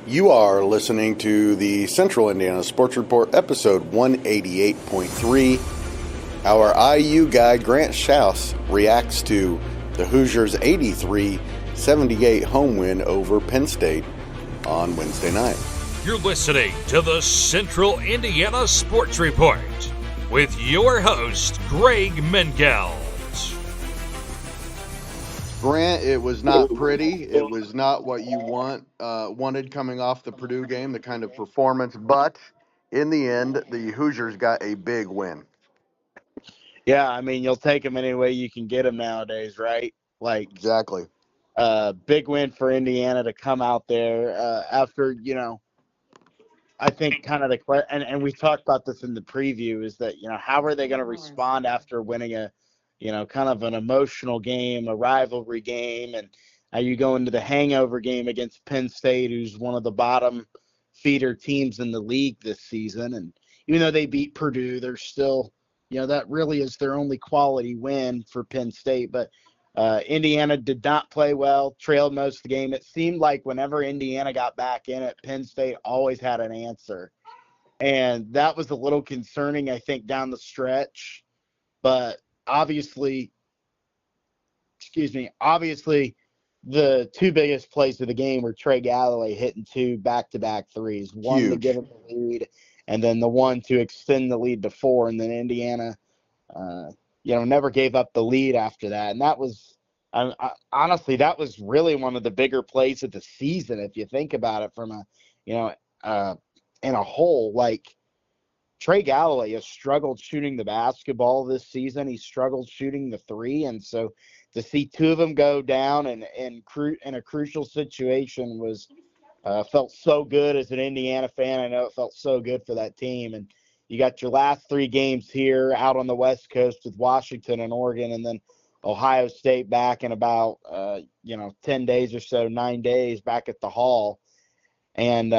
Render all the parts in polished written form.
You are listening to the Central Indiana Sports Report, episode 188.3. Our IU guy, Grant Shouse, reacts to the Hoosiers' 83-78 home win over Penn State on Wednesday night. You're listening to the Central Indiana Sports Report with your host, Greg Mengelt. Grant, it was not pretty. It was not what you wanted coming off the Purdue game, the kind of performance. But in the end, the Hoosiers got a big win. Yeah, I mean, you'll take them any way you can get them nowadays, right? Like, Exactly. big win for Indiana to come out there after, I think kind of and we talked about this in the preview is that, how are they going to respond after winning a, kind of an emotional game, a rivalry game, and now you go into the hangover game against Penn State, who's one of the bottom feeder teams in the league this season. And even though they beat Purdue, they're still, that really is their only quality win for Penn State. But Indiana did not play well, trailed most of the game. It seemed like whenever Indiana got back in it, Penn State always had an answer. And that was a little concerning, I think, down the stretch. But obviously, the two biggest plays of the game were Trey Galloway hitting two back-to-back threes. One Huge. to give him the lead, and then the one to extend the lead to four. And then Indiana never gave up the lead after that. And that was, honestly, that was really one of the bigger plays of the season, if you think about it from in a whole. Like, Trey Galloway has struggled shooting the basketball this season. He struggled shooting the three. And so to see two of them go down in a crucial situation was felt so good as an Indiana fan. I know it felt so good for that team. And you got your last three games here out on the West Coast with Washington and Oregon, and then Ohio State back in about, 10 days or so, 9 days back at the Hall. And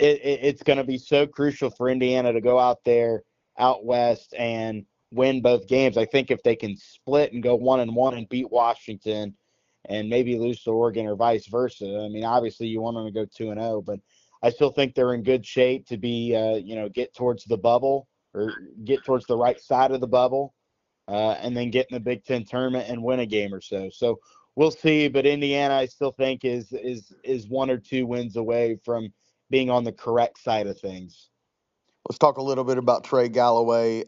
it's going to be so crucial for Indiana to go out there, out West, and win both games. I think if they can split and go 1-1 and beat Washington and maybe lose to Oregon or vice versa. I mean, obviously you want them to go 2-0, but I still think they're in good shape to be, get towards the bubble or get towards the right side of the bubble and then get in the Big Ten tournament and win a game or so. So we'll see. But Indiana, I still think is one or two wins away from being on the correct side of things. Let's talk a little bit about Trey Galloway.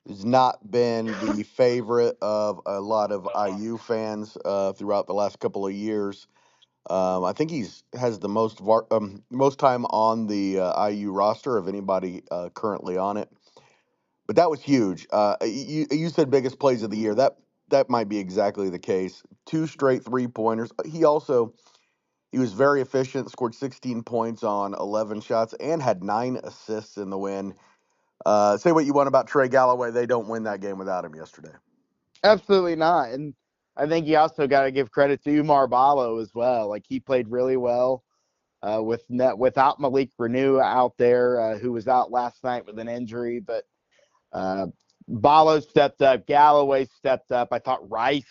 Has not been the favorite of a lot of IU fans throughout the last couple of years. I think has the most time on the IU roster of anybody currently on it. But that was huge. You said biggest plays of the year. That might be exactly the case. 2 straight 3-pointers. He was very efficient, scored 16 points on 11 shots, and had 9 assists in the win. Say what you want about Trey Galloway. They don't win that game without him yesterday. Absolutely not. And I think you also got to give credit to Umar Ballo as well. Like, he played really well without Malik Renew out there, who was out last night with an injury. But Ballo stepped up. Galloway stepped up. I thought Rice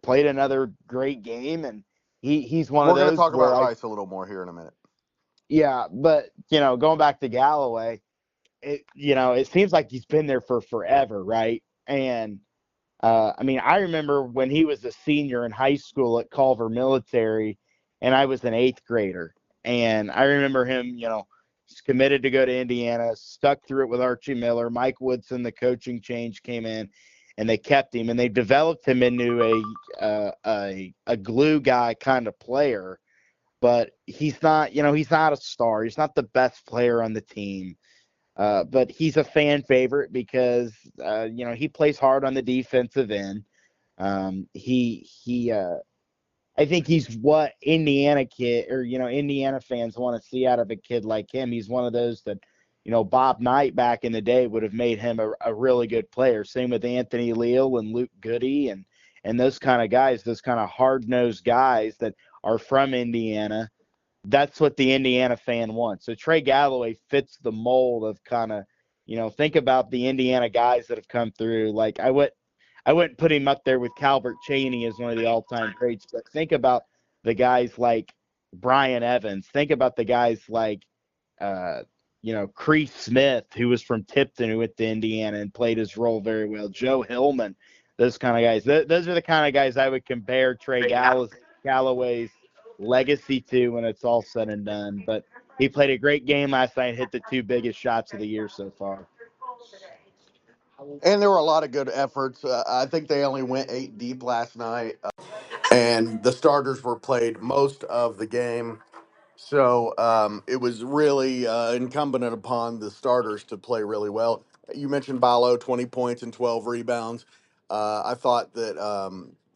played another great game, and he's one of those. We're going to talk about Rice a little more here in a minute. Yeah, but, going back to Galloway, it seems like he's been there for forever, right? And, I remember when he was a senior in high school at Culver Military, and I was an 8th grader. And I remember him, he's committed to go to Indiana, stuck through it with Archie Miller. Mike Woodson, the coaching change, came in, and they kept him. And they developed him into a glue guy kind of player. But he's not, he's not a star. He's not the best player on the team. But he's a fan favorite because, he plays hard on the defensive end. I think he's what Indiana fans want to see out of a kid like him. He's one of those that, Bob Knight back in the day would have made him a really good player. Same with Anthony Leal and Luke Goody and those kind of guys, those kind of hard-nosed guys that are from Indiana. That's what the Indiana fan wants. So Trey Galloway fits the mold of kind of, think about the Indiana guys that have come through. Like, I wouldn't put him up there with Calvert Chaney as one of the all-time greats, but think about the guys like Brian Evans. Think about the guys like, uh, Crease Smith, who was from Tipton, who went to Indiana and played his role very well. Joe Hillman, those kind of guys. Those are the kind of guys I would compare Trey Galloway's legacy to when it's all said and done. But he played a great game last night, hit the two biggest shots of the year so far. And there were a lot of good efforts. I think they only went 8 deep last night, and the starters were played most of the game. So it was really incumbent upon the starters to play really well. You mentioned Balo, 20 points and 12 rebounds. I thought that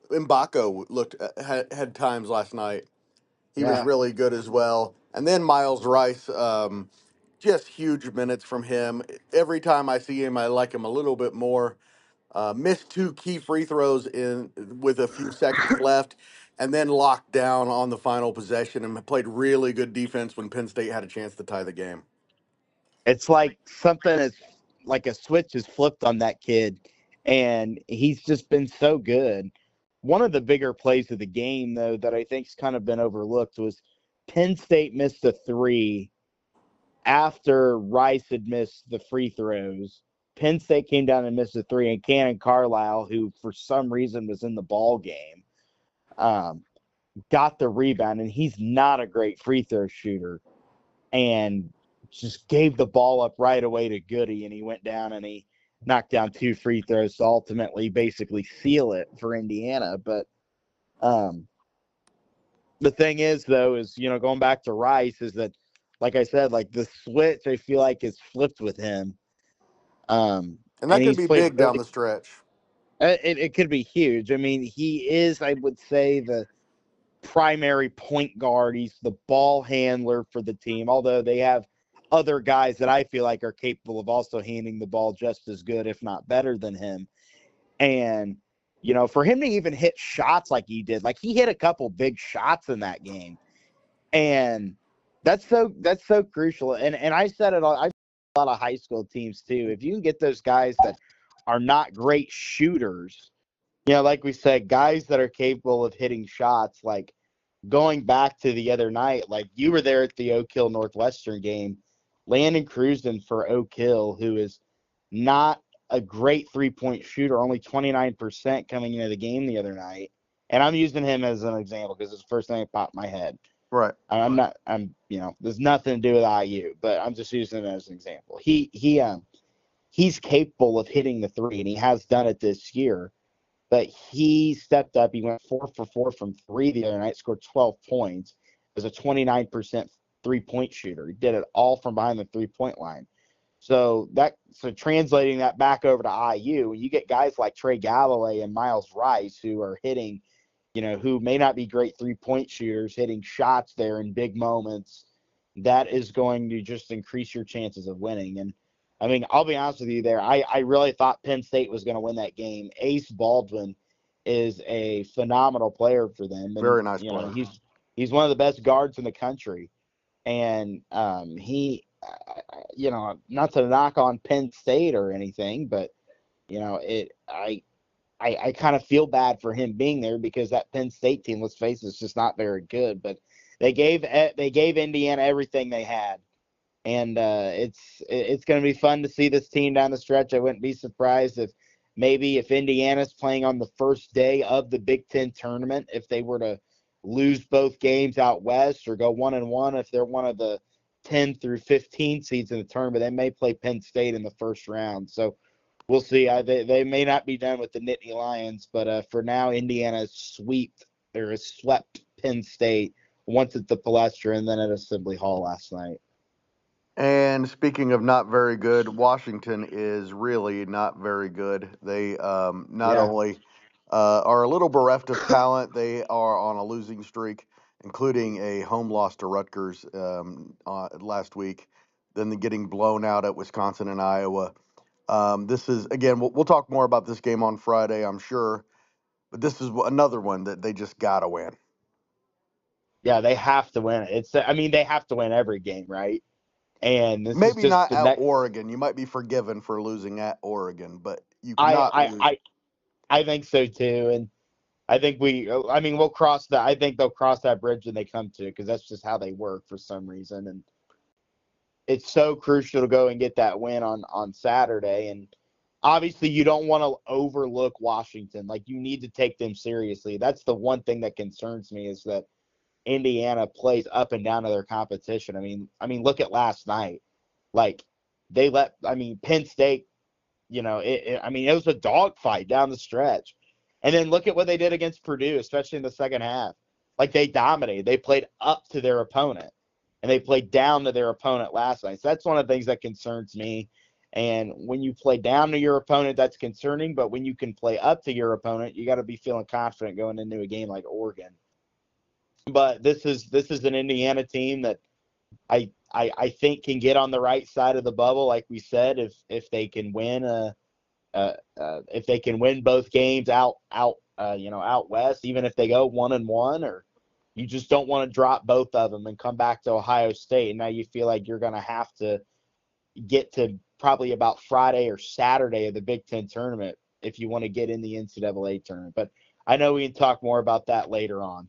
Mbako looked had times last night. He was Yeah. really good as well. And then Miles Rice, just huge minutes from him. Every time I see him, I like him a little bit more. Missed two key free throws in with a few seconds left, and then locked down on the final possession and played really good defense when Penn State had a chance to tie the game. It's like something is like a switch is flipped on that kid, and he's just been so good. One of the bigger plays of the game, though, that I think's kind of been overlooked was Penn State missed a three after Rice had missed the free throws. Penn State came down and missed a three, and Cannon Carlisle, who for some reason was in the ball game, um, got the rebound, and he's not a great free throw shooter, and just gave the ball up right away to Goody, and he went down and he knocked down two free throws to ultimately basically seal it for Indiana. But the thing is, though, is, going back to Rice, is that, like I said, like the switch, I feel like is flipped with him. And that And could he's be played big down really, the stretch. it could be huge. I mean, he is, I would say, the primary point guard. He's the ball handler for the team, although they have other guys that I feel like are capable of also handing the ball just as good, if not better than him. And, for him to even hit shots like he did, like he hit a couple big shots in that game. And that's so crucial. And I said it all, I a lot of high school teams too. If you can get those guys that are not great shooters, like we said, guys that are capable of hitting shots, like going back to the other night, like you were there at the Oak Hill Northwestern game, Landon Cruzen for Oak Hill, who is not a great 3-point shooter, only 29% coming into the game the other night. And I'm using him as an example because it's the first thing that popped in my head. Right. There's nothing to do with IU, but I'm just using it as an example. He's capable of hitting the three, and he has done it this year. But he stepped up. He went 4 for 4 from three the other night, scored 12 points. Was a 29% 3-point shooter. He did it all from behind the 3-point line. So translating that back over to IU, you get guys like Trey Galloway and Miles Rice who are hitting, who may not be great 3-point shooters, hitting shots there in big moments. That is going to just increase your chances of winning. And I mean, I'll be honest with you there. I really thought Penn State was going to win that game. Ace Baldwin is a phenomenal player for them. And, Very nice player. he's one of the best guards in the country. And he, not to knock on Penn State or anything, but, I kind of feel bad for him being there because that Penn State team, let's face it, is just not very good. But they gave Indiana everything they had. And it's going to be fun to see this team down the stretch. I wouldn't be surprised if Indiana's playing on the first day of the Big Ten tournament, if they were to lose both games out west or go 1-1, if they're one of the 10 through 15 seeds in the tournament, they may play Penn State in the first round. So we'll see. They may not be done with the Nittany Lions, but for now, Indiana has swept Penn State once at the Palestra and then at Assembly Hall last night. And speaking of not very good, Washington is really not very good. They not only are a little bereft of talent, they are on a losing streak, including a home loss to Rutgers last week, then getting blown out at Wisconsin and Iowa. This is, again, we'll talk more about this game on Friday, I'm sure, but this is another one that they just got to win. Yeah, they have to win it. They have to win every game, right? And this is Maybe just not the at next. Oregon. You might be forgiven for losing at Oregon, but you cannot lose. I think so too. And we'll cross that. I think they'll cross that bridge when they come to it, because that's just how they work for some reason. And it's so crucial to go and get that win on Saturday. And obviously you don't want to overlook Washington. Like, you need to take them seriously. That's the one thing that concerns me, is that Indiana plays up and down to their competition. I mean, look at last night. Like, Penn State, it was a dogfight down the stretch. And then look at what they did against Purdue, especially in the second half. Like, they dominated. They played up to their opponent, and they played down to their opponent last night. So that's one of the things that concerns me. And when you play down to your opponent, that's concerning. But when you can play up to your opponent, you got to be feeling confident going into a game like Oregon. But this is an Indiana team that I think can get on the right side of the bubble, like we said, if they can win if they can win both games out west, even if they go 1-1, or you just don't want to drop both of them and come back to Ohio State. And now you feel like you're going to have to get to probably about Friday or Saturday of the Big Ten tournament if you want to get in the NCAA tournament. But I know we can talk more about that later on.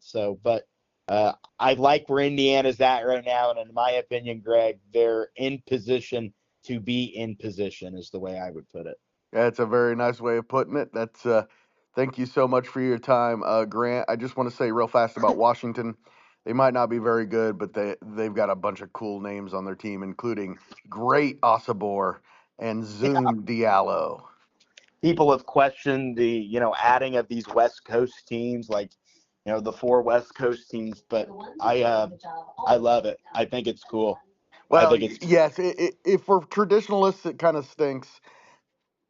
I like where Indiana's at right now, and in my opinion, Greg, they're in position to be in position, is the way I would put it. That's a very nice way of putting it. Thank you so much for your time, Grant. I just want to say real fast about Washington. They might not be very good, but they've got a bunch of cool names on their team, including Great Osabor and Zoom Diallo. People have questioned the adding of these West Coast teams, like the 4 West Coast teams, but I love it. I think it's cool. Well, yes, if for traditionalists, it kind of stinks.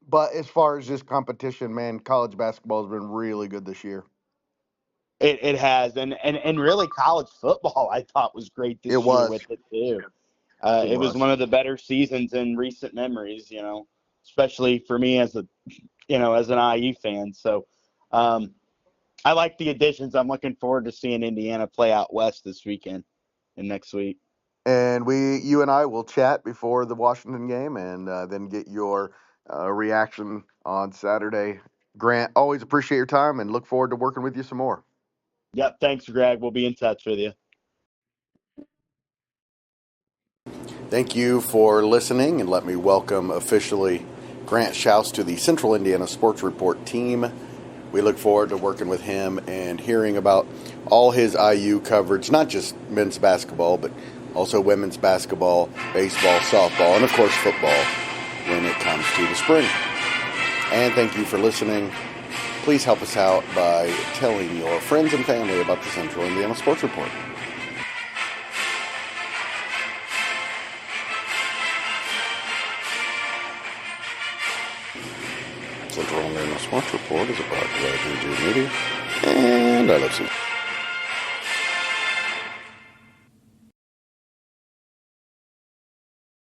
But as far as just competition, man, college basketball has been really good this year. It has, and really college football I thought was great this year with it too. It was one of the better seasons in recent memories, especially for me as an IU fan. So I like the additions. I'm looking forward to seeing Indiana play out west this weekend and next week. And you and I will chat before the Washington game, and then get your reaction on Saturday. Grant, always appreciate your time and look forward to working with you some more. Yep, thanks, Greg. We'll be in touch with you. Thank you for listening, and let me welcome officially Grant Shouse to the Central Indiana Sports Report team. We look forward to working with him and hearing about all his IU coverage, not just men's basketball, but also women's basketball, baseball, softball, and of course football when it comes to the spring. And thank you for listening. Please help us out by telling your friends and family about the Central Indiana Sports Report. Central Indiana Sports Report is a brought to you by Media, and I love you.